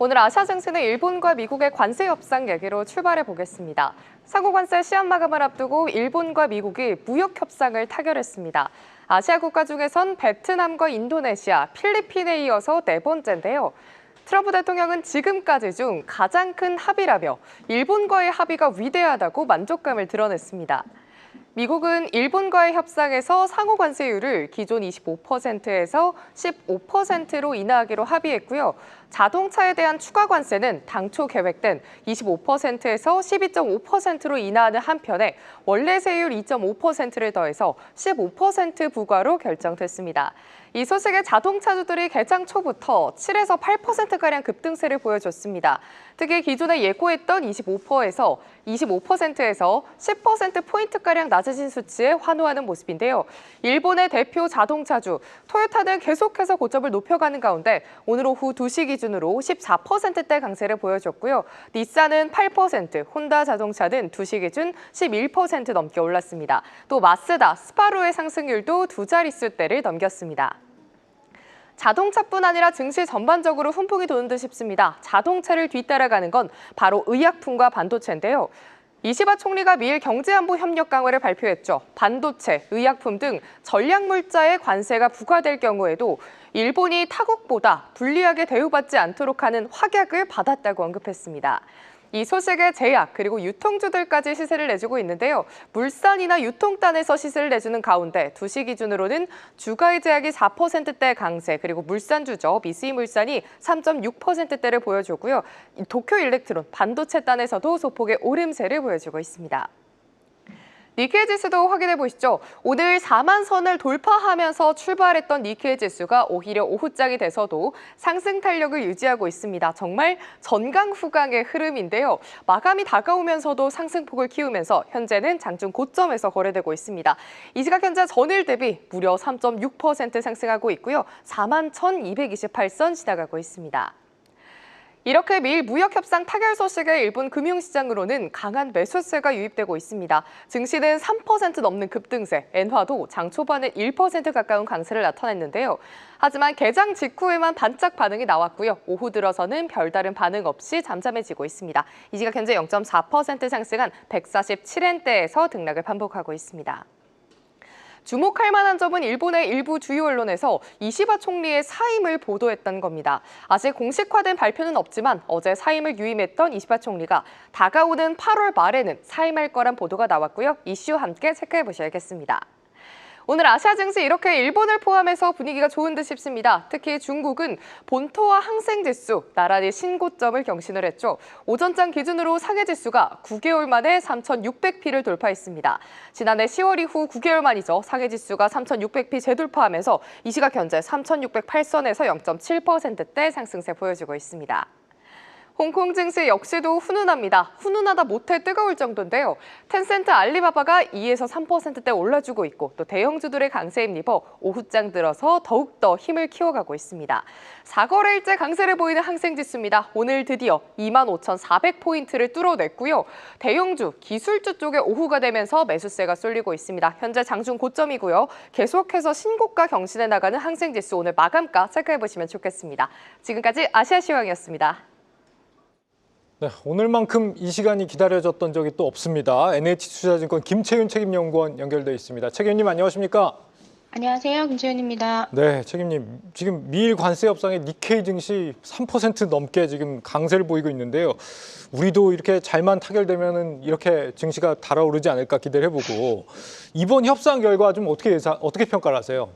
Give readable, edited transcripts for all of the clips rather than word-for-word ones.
오늘 아시아 증시는 일본과 미국의 관세 협상 얘기로 출발해 보겠습니다. 상호 관세 시한 마감을 앞두고 일본과 미국이 무역 협상을 타결했습니다. 아시아 국가 중에선 베트남과 인도네시아, 필리핀에 이어서 네 번째인데요. 트럼프 대통령은 지금까지 중 가장 큰 합의라며 일본과의 합의가 위대하다고 만족감을 드러냈습니다. 미국은 일본과의 협상에서 상호 관세율을 기존 25%에서 15%로 인하하기로 합의했고요. 자동차에 대한 추가 관세는 당초 계획된 25%에서 12.5%로 인하하는 한편에 원래 세율 2.5%를 더해서 15% 부과로 결정됐습니다. 이 소식에 자동차주들이 개장 초부터 7에서 8%가량 급등세를 보여줬습니다. 특히 기존에 예고했던 25%에서 10%포인트가량 낮아진 수치에 환호하는 모습인데요. 일본의 대표 자동차주 토요타는 계속해서 고점을 높여가는 가운데 오늘 오후 2시 기준으로 14%대 강세를 보여줬고요. 닛산은 8%, 혼다 자동차는 2시 기준 11% 넘게 올랐습니다. 또 마쓰다, 스바루의 상승률도 두 자릿수대를 넘겼습니다. 자동차뿐 아니라 증시 전반적으로 훈풍이 도는 듯 싶습니다. 자동차를 뒤따라가는 건 바로 의약품과 반도체인데요. 이시바 총리가 미일 경제안보 협력 강화를 발표했죠. 반도체, 의약품 등 전략물자의 관세가 부과될 경우에도 일본이 타국보다 불리하게 대우받지 않도록 하는 확약을 받았다고 언급했습니다. 이 소식에 제약 그리고 유통주들까지 시세를 내주고 있는데요. 물산이나 유통단에서 시세를 내주는 가운데 2시 기준으로는 주가의 제약이 4%대 강세 그리고 물산주죠. 미쓰이물산이 3.6%대를 보여주고요. 도쿄일렉트론 반도체단에서도 소폭의 오름세를 보여주고 있습니다. 니케이 지수도 확인해 보시죠. 오늘 4만 선을 돌파하면서 출발했던 니케이 지수가 오히려 오후장이 돼서도 상승 탄력을 유지하고 있습니다. 정말 전강후강의 흐름인데요. 마감이 다가오면서도 상승폭을 키우면서 현재는 장중 고점에서 거래되고 있습니다. 이 시각 현재 전일 대비 무려 3.6% 상승하고 있고요. 4만 1,228선 지나가고 있습니다. 이렇게 미일 무역협상 타결 소식에 일본 금융시장으로는 강한 매수세가 유입되고 있습니다. 증시는 3% 넘는 급등세, 엔화도 장 초반에 1% 가까운 강세를 나타냈는데요. 하지만 개장 직후에만 반짝 반응이 나왔고요. 오후 들어서는 별다른 반응 없이 잠잠해지고 있습니다. 이 시각 현재 0.4% 상승한 147엔대에서 등락을 반복하고 있습니다. 주목할 만한 점은 일본의 일부 주요 언론에서 이시바 총리의 사임을 보도했던 겁니다. 아직 공식화된 발표는 없지만 어제 사임을 유임했던 이시바 총리가 다가오는 8월 말에는 사임할 거란 보도가 나왔고요. 이슈 함께 체크해 보셔야겠습니다. 오늘 아시아 증시 이렇게 일본을 포함해서 분위기가 좋은 듯 싶습니다. 특히 중국은 본토와 항생지수 나란히 신고점을 경신을 했죠. 오전장 기준으로 상해지수가 9개월 만에 3,600피를 돌파했습니다. 지난해 10월 이후 9개월 만이죠. 상해지수가 3,600피 재돌파하면서 이 시각 현재 3,608선에서 0.7%대 상승세 보여주고 있습니다. 홍콩 증시 역시도 훈훈합니다. 훈훈하다 못해 뜨거울 정도인데요. 텐센트 알리바바가 2에서 3%대 올라주고 있고 또 대형주들의 강세에 힘입어 오후장 들어서 더욱더 힘을 키워가고 있습니다. 4거래일째 강세를 보이는 항생지수입니다. 오늘 드디어 25,400포인트를 뚫어냈고요. 대형주, 기술주 쪽에 오후가 되면서 매수세가 쏠리고 있습니다. 현재 장중 고점이고요. 계속해서 신고가 경신해 나가는 항생지수 오늘 마감가 체크해보시면 좋겠습니다. 지금까지 아시아시황이었습니다. 네, 오늘만큼 이 시간이 기다려졌던 적이 또 없습니다. NH투자증권 김채윤 책임연구원 연결돼 있습니다. 책임님 안녕하십니까? 안녕하세요. 김채윤입니다. 네, 책임님. 지금 미일 관세 협상에 니케이 증시 3% 넘게 지금 강세를 보이고 있는데요. 우리도 이렇게 잘만 타결되면은 이렇게 증시가 달아오르지 않을까 기대를 해보고 이번 협상 결과 좀 어떻게 평가를 하세요?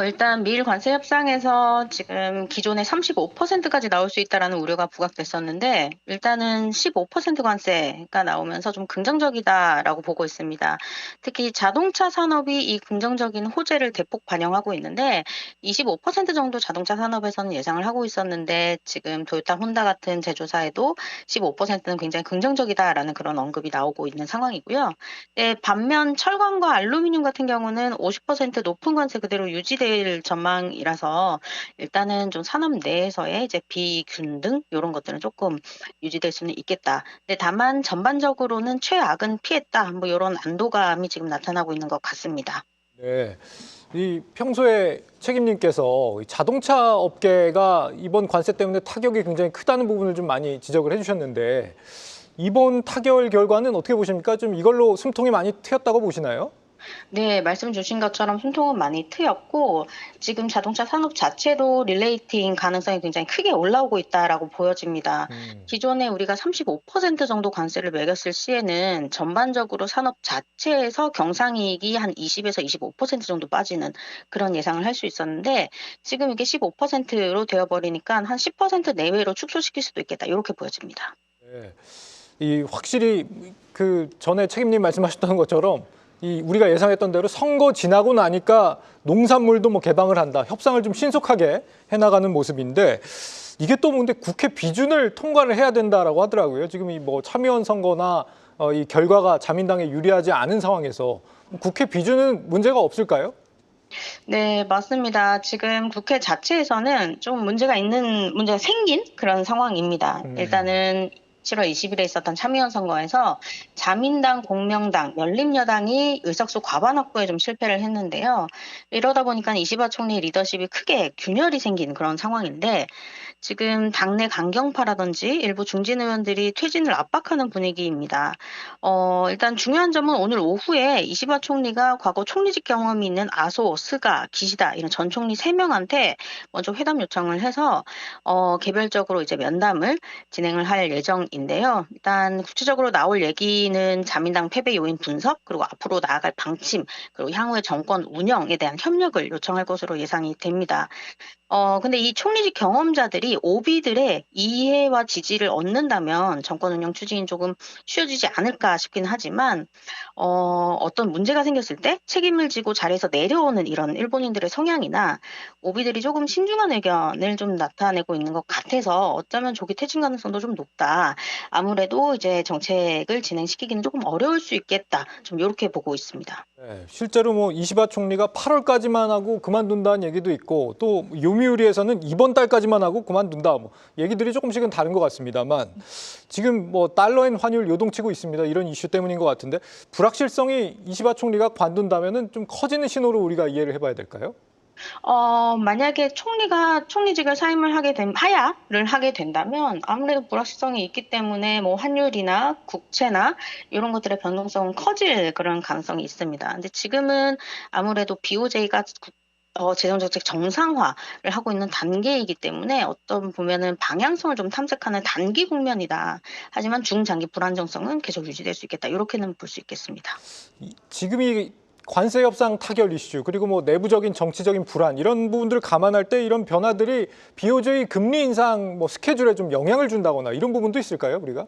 일단 미일 관세 협상에서 지금 기존에 35%까지 나올 수 있다라는 우려가 부각됐었는데 일단은 15% 관세가 나오면서 좀 긍정적이다라고 보고 있습니다. 특히 자동차 산업이 이 긍정적인 호재를 대폭 반영하고 있는데 25% 정도 자동차 산업에서는 예상을 하고 있었는데 지금 토요타, 혼다 같은 제조사에도 15%는 굉장히 긍정적이다라는 그런 언급이 나오고 있는 상황이고요. 네, 반면 철강과 알루미늄 같은 경우는 50% 높은 관세 그대로 유지될 전망이라서 일단은 좀 산업 내에서의 이제 비균등 이런 것들은 조금 유지될 수는 있겠다. 근데 다만 전반적으로는 최악은 피했다. 뭐 이런 안도감이 지금 나타나고 있는 것 같습니다. 네. 이 평소에 책임님께서 자동차 업계가 이번 관세 때문에 타격이 굉장히 크다는 부분을 좀 많이 지적을 해주셨는데 이번 타결 결과는 어떻게 보십니까? 좀 이걸로 숨통이 많이 트였다고 보시나요? 네, 말씀 주신 것처럼 숨통은 많이 트였고, 지금 자동차 산업 자체도 릴레이팅 가능성이 굉장히 크게 올라오고 있다라고 보여집니다. 기존에 우리가 35% 정도 관세를 매겼을 시에는 전반적으로 산업 자체에서 경상이익이 한 20에서 25% 정도 빠지는 그런 예상을 할 수 있었는데, 지금 이게 15%로 되어버리니까 한 10% 내외로 축소시킬 수도 있겠다, 이렇게 보여집니다. 네. 이 확실히 그 전에 책임님 말씀하셨던 것처럼 이 우리가 예상했던 대로 선거 지나고 나니까 농산물도 뭐 개방을 한다, 협상을 좀 신속하게 해나가는 모습인데 이게 또 근데 국회 비준을 통과를 해야 된다라고 하더라고요. 지금 이 뭐 참의원 선거나 이 결과가 자민당에 유리하지 않은 상황에서 국회 비준은 문제가 없을까요? 네, 맞습니다. 지금 국회 자체에서는 좀 문제가 생긴 그런 상황입니다. 일단은 7월 20일에 있었던 참의원 선거에서 자민당, 공명당, 열린여당이 의석수 과반 확보에 좀 실패를 했는데요. 이러다 보니까 이시바 총리 리더십이 크게 균열이 생긴 그런 상황인데 지금 당내 강경파라든지 일부 중진 의원들이 퇴진을 압박하는 분위기입니다. 일단 중요한 점은 오늘 오후에 이시바 총리가 과거 총리직 경험이 있는 아소, 스가, 기시다 이런 전 총리 3명한테 먼저 회담 요청을 해서 개별적으로 이제 면담을 진행을 할 예정인데요. 일단 구체적으로 나올 얘기는 자민당 패배 요인 분석, 그리고 앞으로 나아갈 방침, 그리고 향후의 정권 운영에 대한 협력을 요청할 것으로 예상이 됩니다. 근데 이 총리직 경험자들이 오비들의 이해와 지지를 얻는다면 정권 운영 추진이 조금 쉬워지지 않을까 싶긴 하지만, 어떤 문제가 생겼을 때 책임을 지고 자리에서 내려오는 이런 일본인들의 성향이나 오비들이 조금 신중한 의견을 좀 나타내고 있는 것 같아서 어쩌면 조기 퇴진 가능성도 좀 높다. 아무래도 이제 정책을 진행시키기는 조금 어려울 수 있겠다. 좀 이렇게 보고 있습니다. 네, 실제로 뭐 이시바 총리가 8월까지만 하고 그만둔다는 얘기도 있고 또 요미우리에서는 이번 달까지만 하고 그만둔다 뭐 얘기들이 조금씩은 다른 것 같습니다만 지금 뭐 달러엔 환율 요동치고 있습니다. 이런 이슈 때문인 것 같은데 불확실성이 이시바 총리가 관둔다면은 좀 커지는 신호로 우리가 이해를 해봐야 될까요? 만약에 총리가 총리직을 하야를 하게 된다면 아무래도 불확실성이 있기 때문에 뭐 환율이나 국채나 이런 것들의 변동성은 커질 그런 가능성이 있습니다. 근데 지금은 아무래도 BOJ가 재정정책 정상화를 하고 있는 단계이기 때문에 어떤 보면은 방향성을 좀 탐색하는 단기 국면이다. 하지만 중장기 불안정성은 계속 유지될 수 있겠다. 이렇게는 볼 수 있겠습니다. 지금 이 관세 협상 타결 이슈 그리고 뭐 내부적인 정치적인 불안 이런 부분들을 감안할 때 이런 변화들이 BOJ 금리 인상 뭐 스케줄에 좀 영향을 준다거나 이런 부분도 있을까요, 우리가?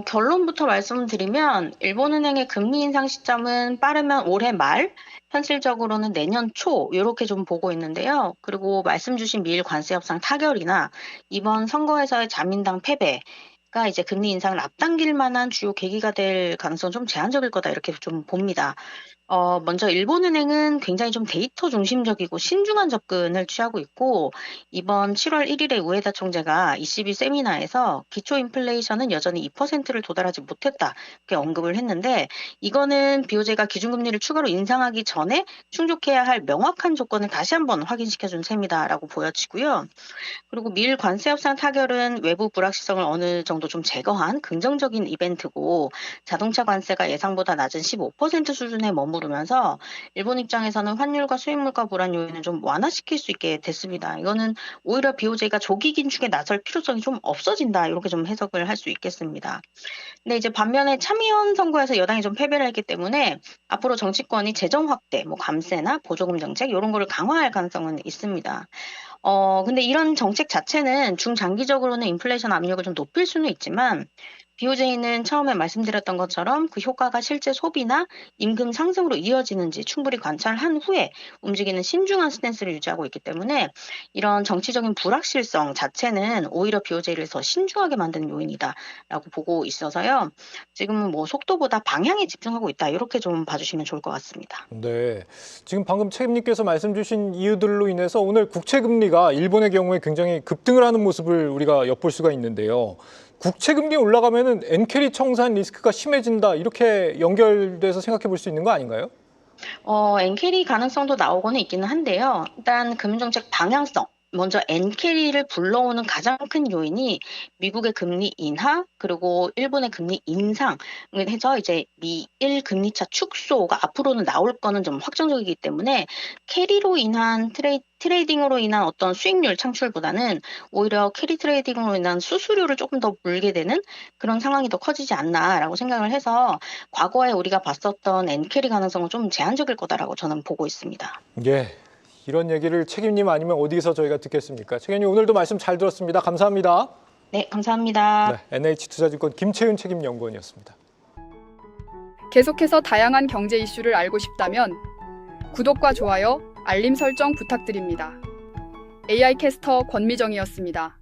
결론부터 말씀드리면 일본은행의 금리 인상 시점은 빠르면 올해 말, 현실적으로는 내년 초 이렇게 좀 보고 있는데요. 그리고 말씀 주신 미일 관세 협상 타결이나 이번 선거에서의 자민당 패배가 이제 금리 인상을 앞당길 만한 주요 계기가 될 가능성은 좀 제한적일 거다 이렇게 좀 봅니다. 먼저 일본은행은 굉장히 좀 데이터 중심적이고 신중한 접근을 취하고 있고, 이번 7월 1일에 우에다 총재가 ECB 세미나에서 기초 인플레이션은 여전히 2%를 도달하지 못했다, 이렇게 언급을 했는데, 이거는 BOJ가 기준금리를 추가로 인상하기 전에 충족해야 할 명확한 조건을 다시 한번 확인시켜준 셈이다라고 보여지고요. 그리고 미일 관세 협상 타결은 외부 불확실성을 어느 정도 좀 제거한 긍정적인 이벤트고 자동차 관세가 예상보다 낮은 15% 수준에 머무르면서 일본 입장에서는 환율과 수입물가 불안 요인을 좀 완화시킬 수 있게 됐습니다. 이거는 오히려 BOJ가 조기 긴축에 나설 필요성이 좀 없어진다 이렇게 좀 해석을 할 수 있겠습니다. 근데 이제 반면에 참의원 선거에서 여당이 좀 패배를 했기 때문에 앞으로 정치권이 재정 확대, 뭐 감세나 보조금 정책 이런 거를 강화할 가능성은 있습니다. 근데 이런 정책 자체는 중장기적으로는 인플레이션 압력을 좀 높일 수는 있지만 BOJ는 처음에 말씀드렸던 것처럼 그 효과가 실제 소비나 임금 상승으로 이어지는지 충분히 관찰한 후에 움직이는 신중한 스탠스를 유지하고 있기 때문에 이런 정치적인 불확실성 자체는 오히려 BOJ를 더 신중하게 만드는 요인이다라고 보고 있어서요. 지금은 뭐 속도보다 방향에 집중하고 있다 이렇게 좀 봐주시면 좋을 것 같습니다. 네, 지금 방금 책임님께서 말씀 주신 이유들로 인해서 오늘 국채 금리가 일본의 경우에 굉장히 급등을 하는 모습을 우리가 엿볼 수가 있는데요. 국채 금리 올라가면은 엔캐리 청산 리스크가 심해진다 이렇게 연결돼서 생각해 볼 수 있는 거 아닌가요? 엔캐리 가능성도 나오고는 있기는 한데요. 일단 금융정책 방향성, 먼저 엔캐리를 불러오는 가장 큰 요인이 미국의 금리 인하, 그리고 일본의 금리 인상을 해서 이제 미일 금리차 축소가 앞으로는 나올 거는 좀 확정적이기 때문에 캐리로 인한 트레이딩으로 인한 어떤 수익률 창출보다는 오히려 캐리 트레이딩으로 인한 수수료를 조금 더 물게 되는 그런 상황이 더 커지지 않나라고 생각을 해서 과거에 우리가 봤었던 엔캐리 가능성은 좀 제한적일 거다라고 저는 보고 있습니다. 예, 이런 얘기를 책임님 아니면 어디서 저희가 듣겠습니까? 책임님 오늘도 말씀 잘 들었습니다. 감사합니다. 네, 감사합니다. 네, NH투자증권 김채윤 책임연구원이었습니다. 계속해서 다양한 경제 이슈를 알고 싶다면 구독과 좋아요, 알림 설정 부탁드립니다. AI 캐스터 권미정이었습니다.